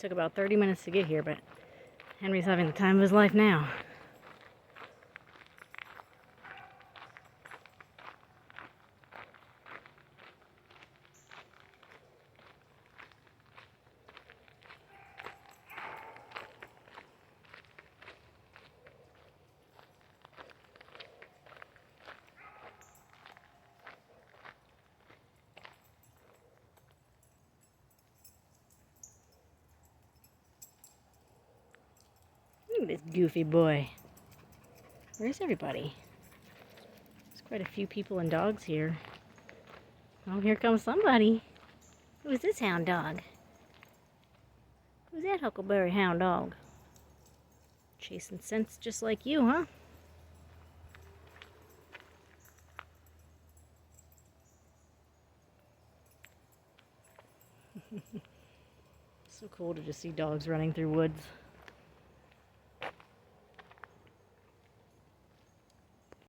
Took about 30 minutes to get here, but Henry's having the time of his life now. Look at this goofy boy. Where's everybody? There's quite a few people and dogs here. Oh, here comes somebody. Who's this hound dog? Who's that Huckleberry hound dog? Chasing scents just like you, huh? So cool to just see dogs running through woods.